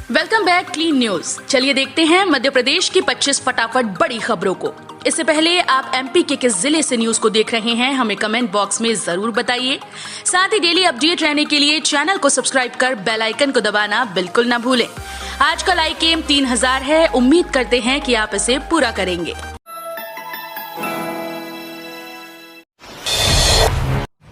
Welcome back clean news. चलिए देखते हैं मध्य प्रदेश की 25 फटाफट बड़ी खबरों को। इससे पहले आप एमपी के किस जिले से न्यूज को देख रहे हैं हमें कमेंट बॉक्स में जरूर बताइए। साथ ही डेली अपडेट रहने के लिए चैनल को सब्सक्राइब कर बेल आइकन को दबाना बिल्कुल न भूलें। आज का लाइक एम 3000 है, उम्मीद करते हैं कि आप इसे पूरा करेंगे।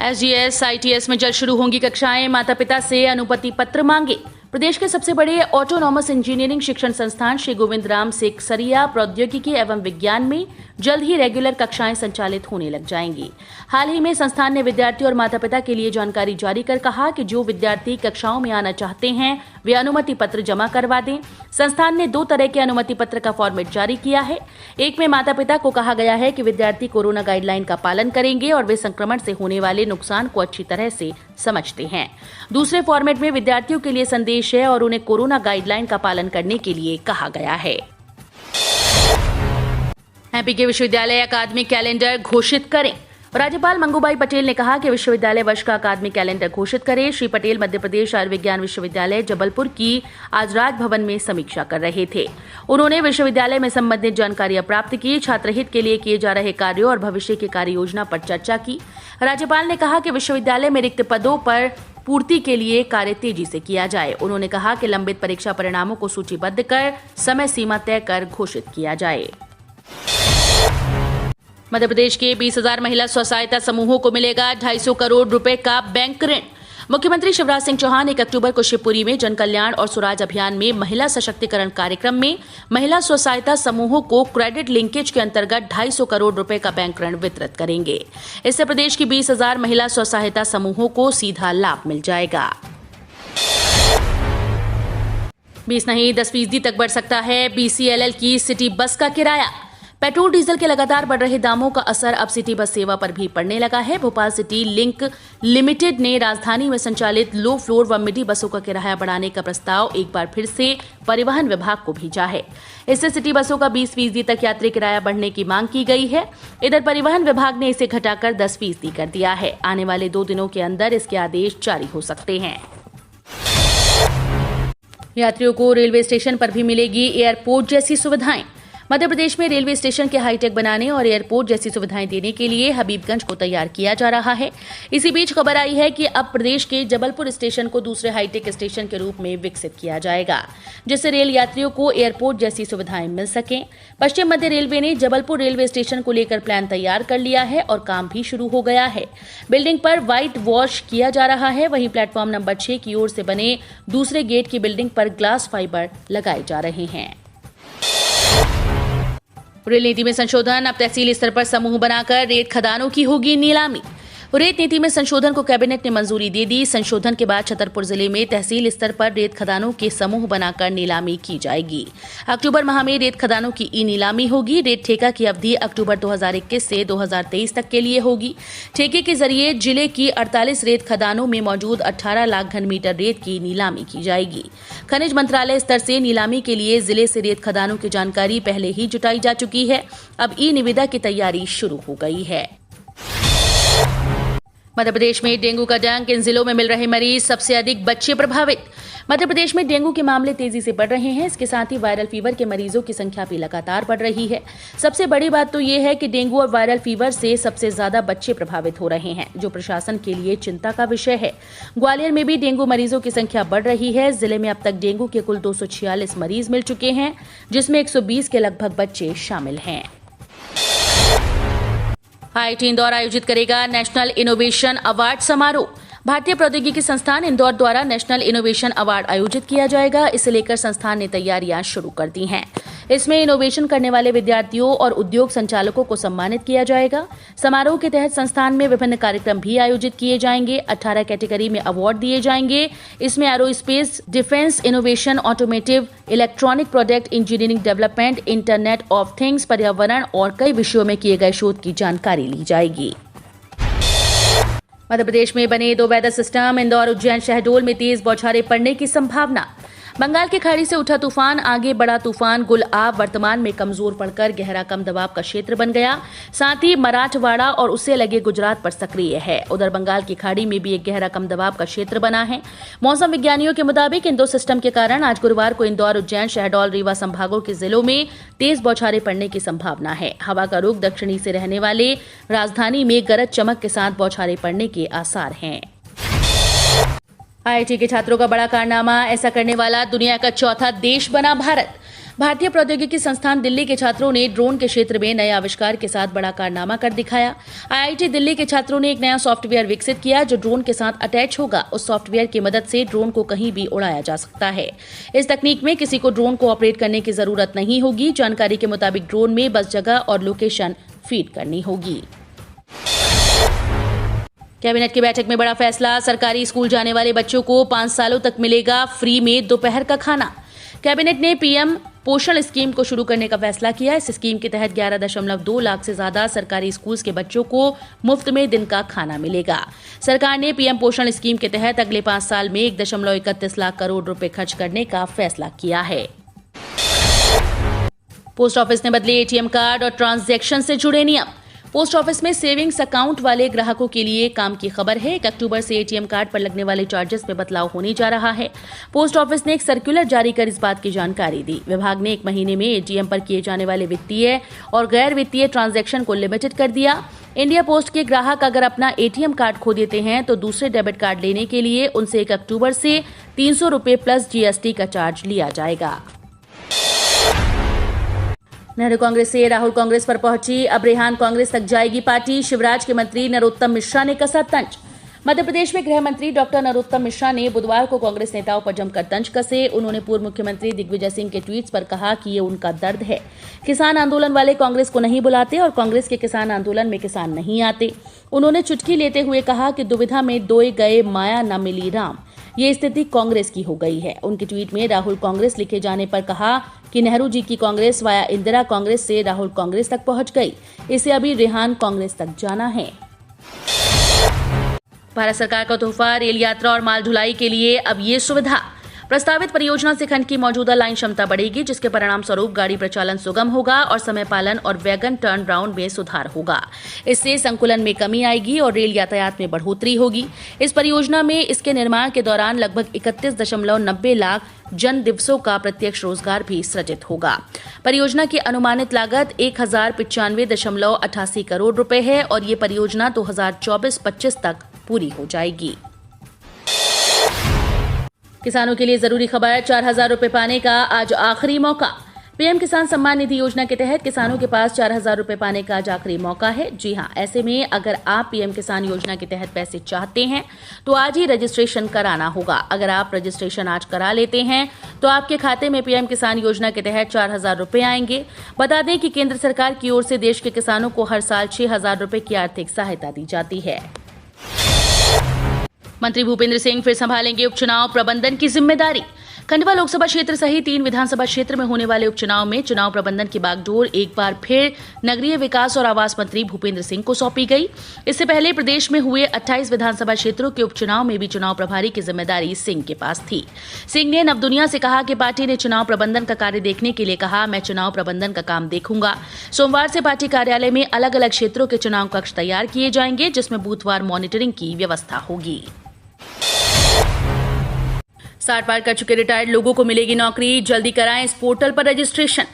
एसजीएस ITS में जल्द शुरू होंगी कक्षाएं, माता पिता से अनुमति पत्र मांगे। प्रदेश के सबसे बड़े ऑटोनॉमस इंजीनियरिंग शिक्षण संस्थान श्री गोविंद राम सेकसरिया प्रौद्योगिकी एवं विज्ञान में जल्द ही रेगुलर कक्षाएं संचालित होने लग जाएंगी। हाल ही में संस्थान ने विद्यार्थी और माता पिता के लिए जानकारी जारी कर कहा कि जो विद्यार्थी कक्षाओं में आना चाहते हैं वे अनुमति पत्र जमा करवा दें। संस्थान ने 2 तरह के अनुमति पत्र का फॉर्मेट जारी किया है। एक में माता पिता को कहा गया है कि विद्यार्थी कोरोना गाइडलाइन का पालन करेंगे और वे संक्रमण से होने वाले नुकसान को अच्छी तरह से समझते हैं। दूसरे फॉर्मेट में विद्यार्थियों के लिए संदेश है और उन्हें कोरोना गाइडलाइन का पालन करने के लिए कहा गया है। एमपी के विश्वविद्यालय अकादमिक कैलेंडर घोषित करें। राज्यपाल मंगूभाई पटेल ने कहा कि विश्वविद्यालय वर्ष का अकादमिक कैलेंडर घोषित करे। श्री पटेल मध्य प्रदेश आयुर्विज्ञान विश्वविद्यालय जबलपुर की आज राजभवन में समीक्षा कर रहे थे। उन्होंने विश्वविद्यालय में संबंधित जानकारियां प्राप्त की, छात्र हित के लिए किए जा रहे कार्यों और भविष्य की कार्य योजना पर चर्चा की। राज्यपाल ने कहा कि विश्वविद्यालय में रिक्त पदों पर पूर्ति के लिए कार्य तेजी से किया जाए। उन्होंने कहा कि लंबित परीक्षा परिणामों को सूचीबद्ध कर समय सीमा तय कर घोषित किया जाए। मध्य प्रदेश के 20,000 महिला स्व सहायता समूहों को मिलेगा 250 करोड़ रुपए का बैंक ऋण। मुख्यमंत्री शिवराज सिंह चौहान 1 अक्टूबर को शिवपुरी में जन कल्याण और स्वराज अभियान में महिला सशक्तिकरण कार्यक्रम में महिला स्व सहायता समूहों को क्रेडिट लिंकेज के अंतर्गत 250 करोड़ रुपए का बैंक ऋण वितरित करेंगे। इससे प्रदेश की 20,000 महिला स्व सहायता समूहों को सीधा लाभ मिल जाएगा। 20 नहीं 10% तक बढ़ सकता है BCLL की सिटी बस का किराया। पेट्रोल डीजल के लगातार बढ़ रहे दामों का असर अब सिटी बस सेवा पर भी पड़ने लगा है। भोपाल सिटी लिंक लिमिटेड ने राजधानी में संचालित लो फ्लोर व मिडी बसों का किराया बढ़ाने का प्रस्ताव एक बार फिर से परिवहन विभाग को भेजा है। इससे सिटी बसों का 20% तक यात्री किराया बढ़ने की मांग की गई है। इधर परिवहन विभाग ने इसे घटाकर 10% कर दिया है। आने वाले 2 दिनों के अंदर इसके आदेश जारी हो सकते हैं। यात्रियों को रेलवे स्टेशन पर भी मिलेगी एयरपोर्ट जैसी सुविधाएं। मध्य प्रदेश में रेलवे स्टेशन के हाईटेक बनाने और एयरपोर्ट जैसी सुविधाएं देने के लिए हबीबगंज को तैयार किया जा रहा है। इसी बीच खबर आई है कि अब प्रदेश के जबलपुर स्टेशन को दूसरे हाईटेक स्टेशन के रूप में विकसित किया जाएगा, जिससे रेल यात्रियों को एयरपोर्ट जैसी सुविधाएं मिल सकें। पश्चिम मध्य रेलवे ने जबलपुर रेलवे स्टेशन को लेकर प्लान तैयार कर लिया है और काम भी शुरू हो गया है। बिल्डिंग पर व्हाइट वॉश किया जा रहा है। वहीं प्लेटफॉर्म नंबर 6 की ओर से बने दूसरे गेट की बिल्डिंग पर ग्लास फाइबर लगाए जा रहे हैं। रेल नीति में संशोधन, अब तहसील स्तर पर समूह बनाकर रेत खदानों की होगी नीलामी। रेत नीति में संशोधन को कैबिनेट ने मंजूरी दे दी। संशोधन के बाद छतरपुर जिले में तहसील स्तर पर रेत खदानों के समूह बनाकर नीलामी की जाएगी। अक्टूबर माह में रेत खदानों की नीलामी होगी। रेत ठेका की अवधि अक्टूबर 2021 से 2023 तक के लिए होगी। ठेके के जरिए जिले की 48 रेत खदानों में मौजूद 18 लाख घन मीटर रेत की नीलामी की जाएगी। खनिज मंत्रालय स्तर से नीलामी के लिए जिले से रेत खदानों की जानकारी पहले ही जुटाई जा चुकी है। अब निविदा की तैयारी शुरू हो गई है। मध्य प्रदेश में डेंगू का डंक, इन जिलों में मिल रहे मरीज, सबसे अधिक बच्चे प्रभावित। मध्य प्रदेश में डेंगू के मामले तेजी से बढ़ रहे हैं। इसके साथ ही वायरल फीवर के मरीजों की संख्या भी लगातार बढ़ रही है। सबसे बड़ी बात तो ये है कि डेंगू और वायरल फीवर से सबसे ज्यादा बच्चे प्रभावित हो रहे हैं, जो प्रशासन के लिए चिंता का विषय है। ग्वालियर में भी डेंगू मरीजों की संख्या बढ़ रही है। जिले में अब तक डेंगू के कुल 246 मरीज मिल चुके हैं, जिसमें 120 के लगभग बच्चे शामिल हैं। IIT इंदौर आयोजित करेगा नेशनल इनोवेशन अवार्ड समारोह। भारतीय प्रौद्योगिकी संस्थान इंदौर द्वारा नेशनल इनोवेशन अवार्ड आयोजित किया जाएगा। इसे लेकर संस्थान ने तैयारियां शुरू कर दी हैं। इसमें इनोवेशन करने वाले विद्यार्थियों और उद्योग संचालकों को सम्मानित किया जाएगा। समारोह के तहत संस्थान में विभिन्न कार्यक्रम भी आयोजित किए जाएंगे। 18 कैटेगरी में अवार्ड दिए जाएंगे। इसमें aerospace, defence, innovation, automotive, electronic product, engineering development, internet of things, पर्यावरण और कई विषयों में किए गए शोध की जानकारी ली जाएगी। मध्य प्रदेश में बने 2 वेदर सिस्टम, इंदौर, उज्जैन, शहडोल में तेज बौछारें पड़ने की संभावना। बंगाल की खाड़ी से उठा तूफान आगे बढ़ा तूफान गुलआब वर्तमान में कमजोर पड़कर गहरा कम दबाव का क्षेत्र बन गया। साथ ही मराठवाड़ा और उससे लगे गुजरात पर सक्रिय है। उधर बंगाल की खाड़ी में भी एक गहरा कम दबाव का क्षेत्र बना है। मौसम विज्ञानियों के मुताबिक इन दो सिस्टम के कारण आज गुरुवार को इंदौर, उज्जैन, शहडोल, रीवा संभागों के जिलों में तेज बौछारें पड़ने की संभावना है। हवा का रुख दक्षिणी से रहने वाले राजधानी में गरज चमक के साथ बौछारें पड़ने के आसार हैं। आईआईटी के छात्रों का बड़ा कारनामा, ऐसा करने वाला दुनिया का चौथा देश बना भारत। भारतीय प्रौद्योगिकी संस्थान दिल्ली के छात्रों ने ड्रोन के क्षेत्र में नए आविष्कार के साथ बड़ा कारनामा कर दिखाया। आईआईटी दिल्ली के छात्रों ने एक नया सॉफ्टवेयर विकसित किया जो ड्रोन के साथ अटैच होगा। उस सॉफ्टवेयर की मदद से ड्रोन को कहीं भी उड़ाया जा सकता है। इस तकनीक में किसी को ड्रोन को ऑपरेट करने की जरूरत नहीं होगी। जानकारी के मुताबिक ड्रोन में बस जगह और लोकेशन फीड करनी होगी। कैबिनेट की बैठक में बड़ा फैसला, सरकारी स्कूल जाने वाले बच्चों को 5 सालों तक मिलेगा फ्री में दोपहर का खाना। कैबिनेट ने पीएम पोषण स्कीम को शुरू करने का फैसला किया। इस स्कीम के तहत 11.2 लाख से ज्यादा सरकारी स्कूल्स के बच्चों को मुफ्त में दिन का खाना मिलेगा। सरकार ने पीएम पोषण स्कीम के तहत अगले 5 साल में 1.31 लाख करोड़ रुपए खर्च करने का फैसला किया है। पोस्ट ऑफिस ने बदले एटीएम कार्ड और ट्रांजैक्शन से जुड़े नियम। पोस्ट ऑफिस में सेविंग्स अकाउंट वाले ग्राहकों के लिए काम की खबर है। 1 अक्टूबर से एटीएम कार्ड पर लगने वाले चार्जेस में बदलाव होने जा रहा है। पोस्ट ऑफिस ने एक सर्कुलर जारी कर इस बात की जानकारी दी। विभाग ने 1 महीने में एटीएम पर किए जाने वाले वित्तीय और गैर वित्तीय ट्रांजैक्शन को लिमिटेड कर दिया। इंडिया पोस्ट के ग्राहक अगर अपना एटीएम कार्ड खो देते हैं तो दूसरे डेबिट कार्ड लेने के लिए उनसे 1 अक्टूबर से 300 रुपए प्लस जीएसटी का चार्ज लिया जाएगा। नेहरू कांग्रेस से राहुल कांग्रेस पर पहुंची, अब रेहान कांग्रेस तक जाएगी पार्टी। शिवराज के मंत्री नरोत्तम मिश्रा ने कसा तंज। मध्य प्रदेश में गृह मंत्री डॉक्टर नरोत्तम मिश्रा ने बुधवार को कांग्रेस नेताओं पर जमकर तंज कसे। उन्होंने पूर्व मुख्यमंत्री दिग्विजय सिंह के ट्वीट्स पर कहा कि ये उनका दर्द है। किसान आंदोलन वाले कांग्रेस को नहीं बुलाते और कांग्रेस के किसान आंदोलन में किसान नहीं आते। उन्होंने चुटकी लेते हुए कहा कि दुविधा में दोए गए माया न मिली राम। ये स्थिति कांग्रेस की हो गई है। उनके ट्वीट में राहुल कांग्रेस लिखे जाने पर कहा कि नेहरू जी की कांग्रेस वाया इंदिरा कांग्रेस से राहुल कांग्रेस तक पहुंच गई। इसे अभी रेहान कांग्रेस तक जाना है। भारत सरकार का तोहफा, रेल यात्रा और माल ढुलाई के लिए अब ये सुविधा। प्रस्तावित परियोजना से खंड की मौजूदा लाइन क्षमता बढ़ेगी, जिसके परिणाम स्वरूप गाड़ी प्रचालन सुगम होगा और समय पालन और वैगन टर्न राउंड में सुधार होगा। इससे संकुलन में कमी आएगी और रेल यातायात में बढ़ोतरी होगी। इस परियोजना में इसके निर्माण के दौरान लगभग 31.90 लाख जन दिवसों का प्रत्यक्ष रोजगार भी सृजित होगा। परियोजना की अनुमानित लागत 1095.88 करोड़ रुपए है और ये परियोजना 2024-25 तक पूरी हो जाएगी। किसानों के लिए जरूरी खबर, 4,000 रुपए पाने का आज आखिरी मौका। पीएम किसान सम्मान निधि योजना के तहत किसानों के पास 4,000 रुपए पाने का आज आखिरी मौका है। जी हां, ऐसे में अगर आप पीएम किसान योजना के तहत पैसे चाहते हैं तो आज ही रजिस्ट्रेशन कराना होगा। अगर आप रजिस्ट्रेशन आज करा लेते हैं तो आपके खाते में पीएम किसान योजना के तहत 4,000 रुपए आएंगे। बता दें कि केंद्र सरकार की ओर से देश के किसानों को हर साल 6,000 रुपए की आर्थिक सहायता दी जाती है। मंत्री भूपेंद्र सिंह फिर संभालेंगे उपचुनाव प्रबंधन की जिम्मेदारी। खंडवा लोकसभा क्षेत्र सहित 3 विधानसभा क्षेत्र में होने वाले उपचुनाव में चुनाव प्रबंधन की बागडोर एक बार फिर नगरीय विकास और आवास मंत्री भूपेंद्र सिंह को सौंपी गई। इससे पहले प्रदेश में हुए 28 विधानसभा क्षेत्रों के उपचुनाव में भी चुनाव प्रभारी की जिम्मेदारी सिंह के पास थी। सिंह ने नवदुनिया से कहा कि पार्टी ने चुनाव प्रबंधन का कार्य देखने के लिए कहा, मैं चुनाव प्रबंधन का काम देखूंगा। सोमवार से पार्टी कार्यालय में अलग अलग क्षेत्रों के चुनाव कक्ष तैयार किए जाएंगे, जिसमें बूथवार मॉनिटरिंग की व्यवस्था होगी। 60 पार कर चुके रिटायर्ड लोगों को मिलेगी नौकरी, जल्दी कराएं इस पोर्टल पर रजिस्ट्रेशन।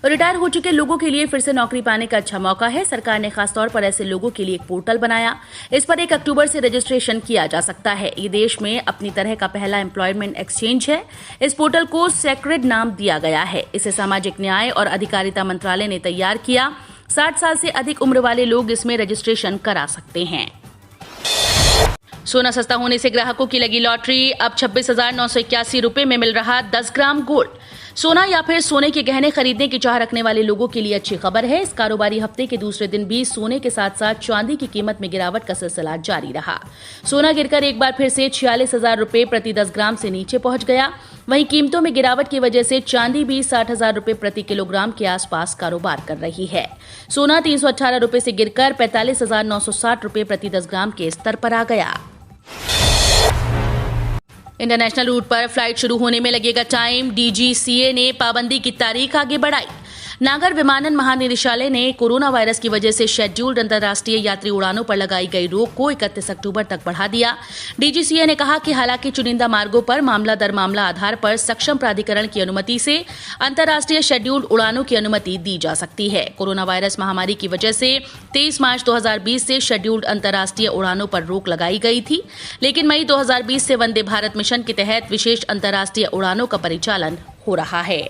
रिटायर हो चुके लोगों के लिए फिर से नौकरी पाने का अच्छा मौका है। सरकार ने खासतौर पर ऐसे लोगों के लिए एक पोर्टल बनाया। इस पर 1 अक्टूबर से रजिस्ट्रेशन किया जा सकता है। ये देश में अपनी तरह का पहला एम्प्लॉयमेंट एक्सचेंज है। इस पोर्टल को सेक्रेड नाम दिया गया है। इसे सामाजिक न्याय और अधिकारिता मंत्रालय ने तैयार किया। 60 साल से अधिक उम्र वाले लोग इसमें रजिस्ट्रेशन करा सकते हैं। सोना सस्ता होने से ग्राहकों की लगी लॉटरी। अब 26,981 रुपए में मिल रहा 10 ग्राम गोल्ड। सोना या फिर सोने के गहने खरीदने की चाह रखने वाले लोगों के लिए अच्छी खबर है। इस कारोबारी हफ्ते के दूसरे दिन भी सोने के साथ साथ चांदी की कीमत में गिरावट का सिलसिला जारी रहा। सोना गिरकर एक बार फिर से 46,000 रुपए प्रति 10 ग्राम से नीचे पहुंच गया। वहीं कीमतों में गिरावट की वजह से चांदी भी 60,000 रुपए प्रति किलोग्राम के आसपास कारोबार कर रही है। सोना 318 रुपए से गिरकर 45,960 रुपए प्रति 10 ग्राम के स्तर पर आ गया। इंटरनेशनल रूट पर फ्लाइट शुरू होने में लगेगा टाइम, DGCA ने पाबंदी की तारीख आगे बढ़ाई। नागर विमानन महानिदेशालय ने कोरोना वायरस की वजह से शेड्यूल्ड अंतर्राष्ट्रीय यात्री उड़ानों पर लगाई गई रोक को 31 अक्टूबर तक बढ़ा दिया। DGCA ने कहा कि हालांकि चुनिंदा मार्गों पर मामला दर मामला आधार पर सक्षम प्राधिकरण की अनुमति से अंतर्राष्ट्रीय शेड्यूल्ड उड़ानों की अनुमति दी जा सकती है। कोरोना वायरस महामारी की वजह से 23 मार्च 2020 से शेड्यूल्ड अंतर्राष्ट्रीय उड़ानों पर रोक लगाई गई थी, लेकिन मई 2020 से वंदे भारत मिशन के तहत विशेष अंतर्राष्ट्रीय उड़ानों का परिचालन हो रहा है।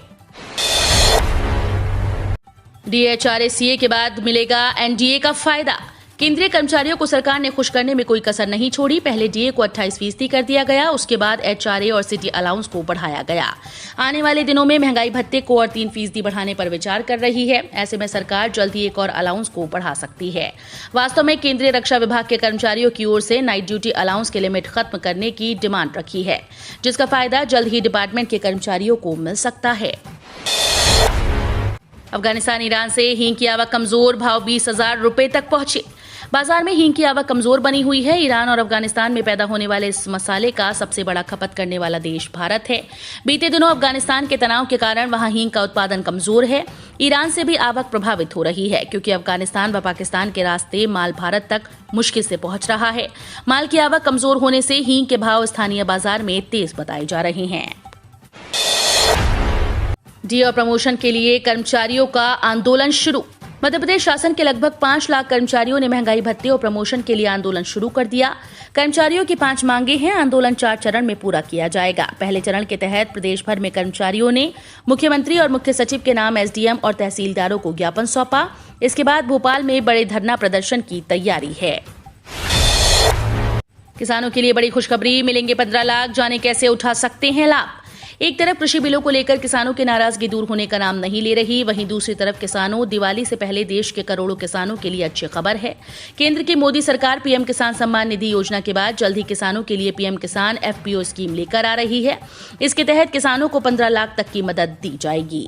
DHRA-CA के बाद मिलेगा NDA का फायदा। केंद्रीय कर्मचारियों को सरकार ने खुश करने में कोई कसर नहीं छोड़ी। पहले DA को 28% कर दिया गया, उसके बाद HRA और सिटी अलाउंस को बढ़ाया गया। आने वाले दिनों में महंगाई भत्ते को और 3% बढ़ाने पर विचार कर रही है। ऐसे में सरकार जल्द ही एक और अलाउंस को बढ़ा सकती है। वास्तव में केंद्रीय रक्षा विभाग के कर्मचारियों की ओर से नाइट ड्यूटी अलाउंस की लिमिट खत्म करने की डिमांड रखी है, जिसका फायदा जल्द ही डिपार्टमेंट के कर्मचारियों को मिल सकता है। अफगानिस्तान ईरान से हींग की आवक कमजोर, भाव 20,000 रुपए तक पहुंचे। बाजार में हींग की आवक कमजोर बनी हुई है। ईरान और अफगानिस्तान में पैदा होने वाले इस मसाले का सबसे बड़ा खपत करने वाला देश भारत है। बीते दिनों अफगानिस्तान के तनाव के कारण वहां हींग का उत्पादन कमजोर है। ईरान से भी आवक प्रभावित हो रही है, क्योंकि अफगानिस्तान व पाकिस्तान के रास्ते माल भारत तक मुश्किल से पहुंच रहा है। माल की आवक कमजोर होने से हींग के भाव स्थानीय बाजार में तेज बताए जा रहे हैं। डी और प्रमोशन के लिए कर्मचारियों का आंदोलन शुरू। मध्य प्रदेश शासन के लगभग 5 लाख कर्मचारियों ने महंगाई भत्ते और प्रमोशन के लिए आंदोलन शुरू कर दिया। कर्मचारियों की 5 मांगे हैं। आंदोलन 4 चरण में पूरा किया जाएगा। पहले चरण के तहत प्रदेश भर में कर्मचारियों ने मुख्यमंत्री और मुख्य सचिव के नाम SDM और तहसीलदारों को ज्ञापन सौंपा। इसके बाद भोपाल में बड़े धरना प्रदर्शन की तैयारी है। किसानों के लिए बड़ी खुशखबरी, मिलेंगे 15 लाख, जाने कैसे उठा सकते हैं लाभ। एक तरफ कृषि बिलों को लेकर किसानों की नाराजगी दूर होने का नाम नहीं ले रही, वहीं दूसरी तरफ किसानों, दिवाली से पहले देश के करोड़ों किसानों के लिए अच्छी खबर है। केंद्र की मोदी सरकार PM किसान सम्मान निधि योजना के बाद जल्द ही किसानों के लिए PM किसान FPO स्कीम लेकर आ रही है। इसके तहत किसानों को 15 लाख तक की मदद दी जाएगी।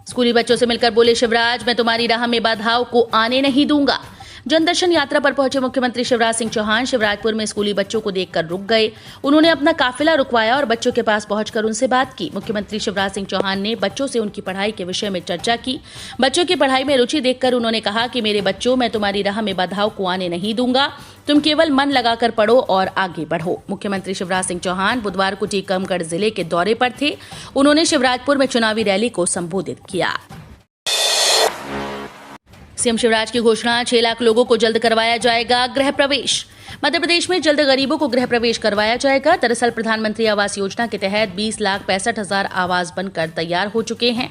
स्कूली बच्चों से मिलकर बोले शिवराज, मैं तुम्हारी राह में बाधाओं को आने नहीं दूंगा। जनदर्शन यात्रा पर पहुंचे मुख्यमंत्री शिवराज सिंह चौहान शिवराजपुर में स्कूली बच्चों को देखकर रुक गए। उन्होंने अपना काफिला रुकवाया और बच्चों के पास पहुंचकर उनसे बात की। मुख्यमंत्री शिवराज सिंह चौहान ने बच्चों से उनकी पढ़ाई के विषय में चर्चा की। बच्चों की पढ़ाई में रुचि देखकर उन्होंने कहा कि मेरे बच्चों, मैं तुम्हारी राह में बाधाओं को आने नहीं दूंगा। तुम केवल मन लगाकर पढ़ो और आगे बढ़ो। मुख्यमंत्री शिवराज सिंह चौहान बुधवार को टीकमगढ़ जिले के दौरे पर थे। उन्होंने शिवराजपुर में चुनावी रैली को संबोधित किया। सीएम शिवराज की घोषणा, 6 लाख लोगों को जल्द करवाया जाएगा गृह प्रवेश। मध्य प्रदेश में जल्द गरीबों को गृह प्रवेश करवाया जाएगा। दरअसल प्रधानमंत्री आवास योजना के तहत 20,65,000 आवास बनकर तैयार हो चुके हैं,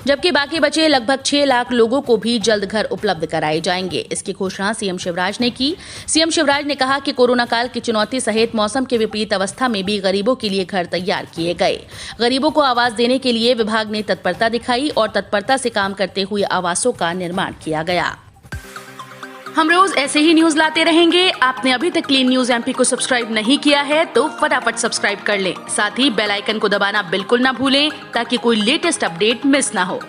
जबकि बाकी बचे लगभग 6 लाख लोगों को भी जल्द घर उपलब्ध कराए जाएंगे। इसकी घोषणा सीएम शिवराज ने की। सीएम शिवराज ने कहा कि कोरोना काल की चुनौती सहित मौसम के विपरीत अवस्था में भी गरीबों के लिए घर तैयार किए गए। गरीबों को आवास देने के लिए विभाग ने तत्परता दिखाई और तत्परता से काम करते हुए आवासों का निर्माण किया गया। हम रोज ऐसे ही न्यूज लाते रहेंगे। आपने अभी तक क्लीन न्यूज MP को सब्सक्राइब नहीं किया है तो फटाफट सब्सक्राइब कर लें। साथ ही बेल आइकन को दबाना बिल्कुल ना भूलें, ताकि कोई लेटेस्ट अपडेट मिस ना हो।